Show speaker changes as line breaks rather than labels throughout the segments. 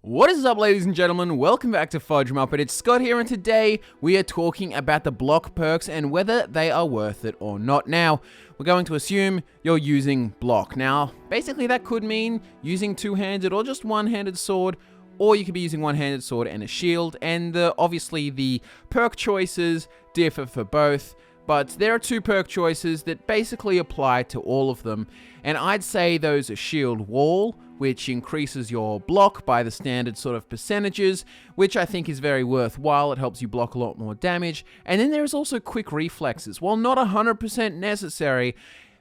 What is up, ladies and gentlemen? Welcome back to FudgeMuppet. It's Scott here, and today we are talking about the block perks and whether they are worth it or not. Now, we're going to assume you're using block. Now, basically that could mean using two-handed or just one-handed sword, or you could be using one-handed sword and a shield, and obviously the perk choices differ for both. But there are two perk choices that basically apply to all of them, and I'd say those are Shield Wall, which increases your block by the standard sort of percentages, which I think is very worthwhile. It helps you block a lot more damage. And then there is also Quick Reflexes. While not 100% necessary,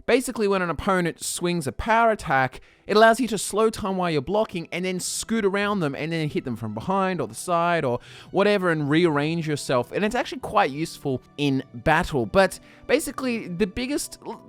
basically when an opponent swings a power attack, it allows you to slow time while you're blocking and then scoot around them and then hit them from behind or the side or whatever and rearrange yourself. And it's actually quite useful in battle. But basically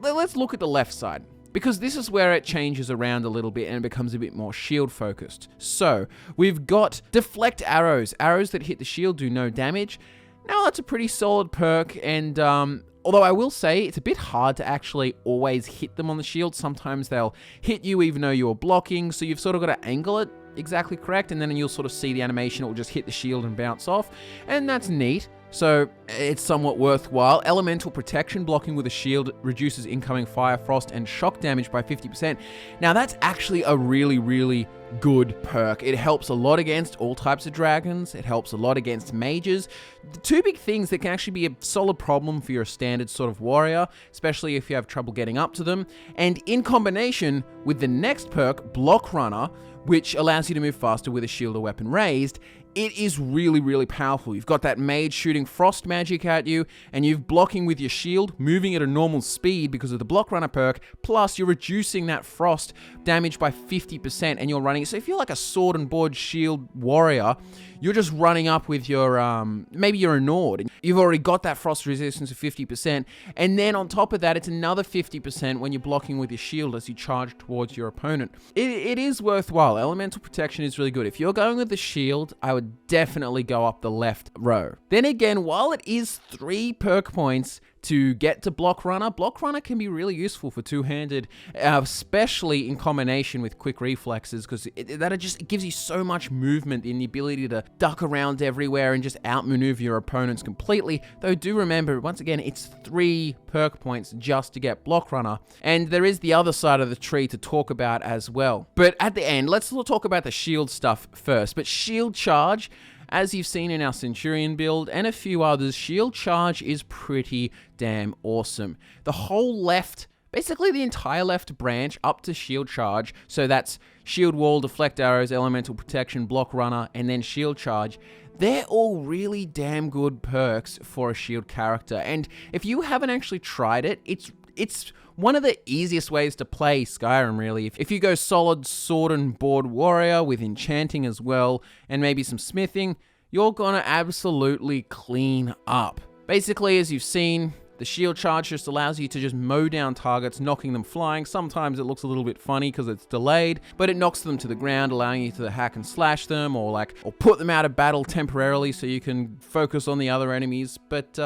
let's look at the left side, because this is where it changes around a little bit and it becomes a bit more shield focused. So we've got Deflect Arrows. Arrows that hit the shield do no damage. Now that's a pretty solid perk, and although I will say it's a bit hard to actually always hit them on the shield. Sometimes they'll hit you even though you're blocking, so you've sort of got to angle it exactly correct, and then you'll sort of see the animation. It will just hit the shield and bounce off, and that's neat. So it's somewhat worthwhile. Elemental Protection, blocking with a shield reduces incoming fire, frost, and shock damage by 50%. Now that's actually a really, really good perk. It helps a lot against all types of dragons. It helps a lot against mages. The two big things that can actually be a solid problem for your standard sort of warrior, especially if you have trouble getting up to them. And in combination with the next perk, Block Runner, which allows you to move faster with a shield or weapon raised, it is really, really powerful. You've got that mage shooting frost magic at you, and you're blocking with your shield, moving at a normal speed because of the Block Runner perk, plus you're reducing that frost damage by 50%, and you're running. So if you're like a sword and board shield warrior, you're just running up with your, maybe you're a Nord, and you've already got that frost resistance of 50%, and then on top of that, it's another 50% when you're blocking with your shield as you charge towards your opponent. It is worthwhile. Elemental Protection is really good. If you're going with the shield, I would definitely go up the left row. Then again, while it is 3 perk points to get to Block Runner can be really useful for two-handed, especially in combination with Quick Reflexes, because it gives you so much movement in the ability to duck around everywhere and just outmaneuver your opponents completely. Though do remember, once again, it's 3 perk points just to get Block Runner, and there is the other side of the tree to talk about as well. But at the end, let's talk about the shield stuff first. But Shield Charge, as you've seen in our Centurion build and a few others, Shield Charge is pretty damn awesome. The whole left, basically the entire left branch up to Shield Charge, so that's Shield Wall, Deflect Arrows, Elemental Protection, Block Runner, and then Shield Charge, they're all really damn good perks for a shield character. And if you haven't actually tried it, it's one of the easiest ways to play Skyrim, really. If you go solid sword and board warrior with enchanting as well, and maybe some smithing, you're gonna absolutely clean up. Basically, as you've seen, the shield charge just allows you to just mow down targets, knocking them flying. Sometimes it looks a little bit funny because it's delayed, but it knocks them to the ground, allowing you to hack and slash them, or put them out of battle temporarily so you can focus on the other enemies. But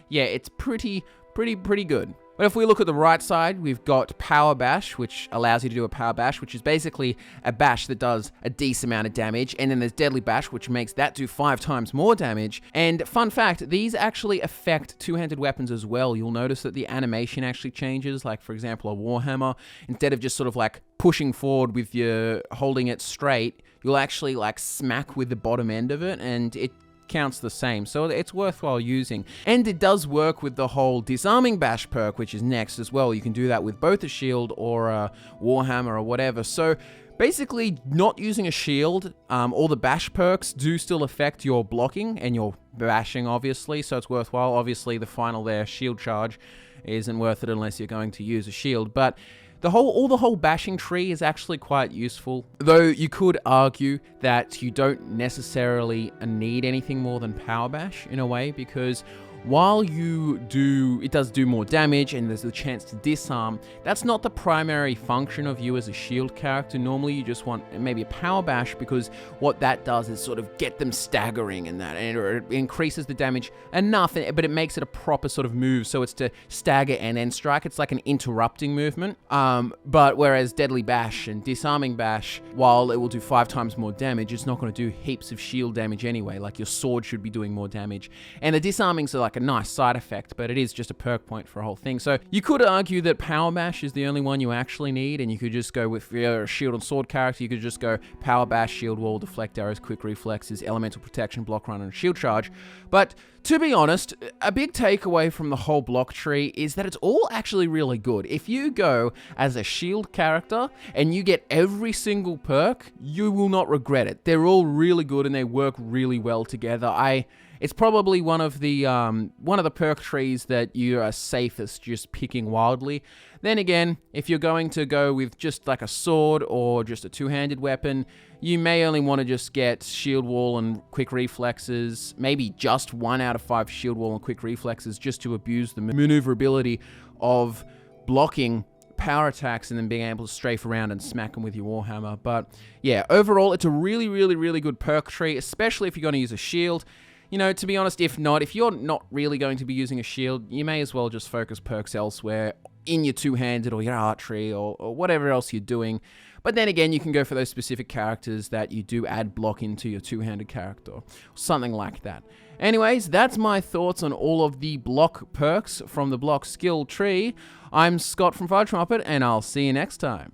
yeah, it's pretty good. But if we look at the right side, we've got Power Bash, which allows you to do a Power Bash, which is basically a bash that does a decent amount of damage. And then there's Deadly Bash, which makes that do 5 times more damage. And fun fact, these actually affect two-handed weapons as well. You'll notice that the animation actually changes. Like, for example, a Warhammer, instead of just sort of like pushing forward with your holding it straight, you'll actually like smack with the bottom end of it, and it counts the same, so it's worthwhile using. And it does work with the whole Disarming Bash perk, which is next as well. You can do that with both a shield or a Warhammer or whatever. So basically, not using a shield, all the bash perks do still affect your blocking and your bashing, obviously, so it's worthwhile. Obviously, the final there, Shield Charge, isn't worth it unless you're going to use a shield, but the whole bashing tree is actually quite useful, though you could argue that you don't necessarily need anything more than Power Bash in a way, because while it does do more damage and there's a chance to disarm, that's not the primary function of you as a shield character. Normally you just want maybe a power bash, because what that does is sort of get them staggering and it increases the damage enough, but it makes it a proper sort of move, so it's to stagger and then strike. It's like an interrupting movement. But whereas Deadly Bash and Disarming Bash, while it will do 5 times more damage, it's not going to do heaps of shield damage anyway. Like your sword should be doing more damage. And the disarmings are like a nice side effect, but it is just a perk point for a whole thing. So you could argue that Power Bash is the only one you actually need, and you could just go with your shield and sword character. You could just go Power Bash, Shield Wall, Deflect Arrows, Quick Reflexes, Elemental Protection, Block Run, and Shield Charge. But to be honest, a big takeaway from the whole block tree is that it's all actually really good. If you go as a shield character and you get every single perk, you will not regret it. They're all really good and they work really well together. It's probably one of the perk trees that you are safest just picking wildly. Then again, if you're going to go with just like a sword or just a two-handed weapon, you may only want to just get Shield Wall and Quick Reflexes, maybe just 1 out of 5 Shield Wall and Quick Reflexes, just to abuse the maneuverability of blocking power attacks and then being able to strafe around and smack them with your Warhammer. But yeah, overall, it's a really, really, really good perk tree, especially if you're going to use a shield. You know, to be honest, if you're not really going to be using a shield, you may as well just focus perks elsewhere in your two-handed or your archery or whatever else you're doing. But then again, you can go for those specific characters that you do add block into your two-handed character, something like that. Anyways, that's my thoughts on all of the block perks from the block skill tree. I'm Scott from FudgeMuppet, and I'll see you next time.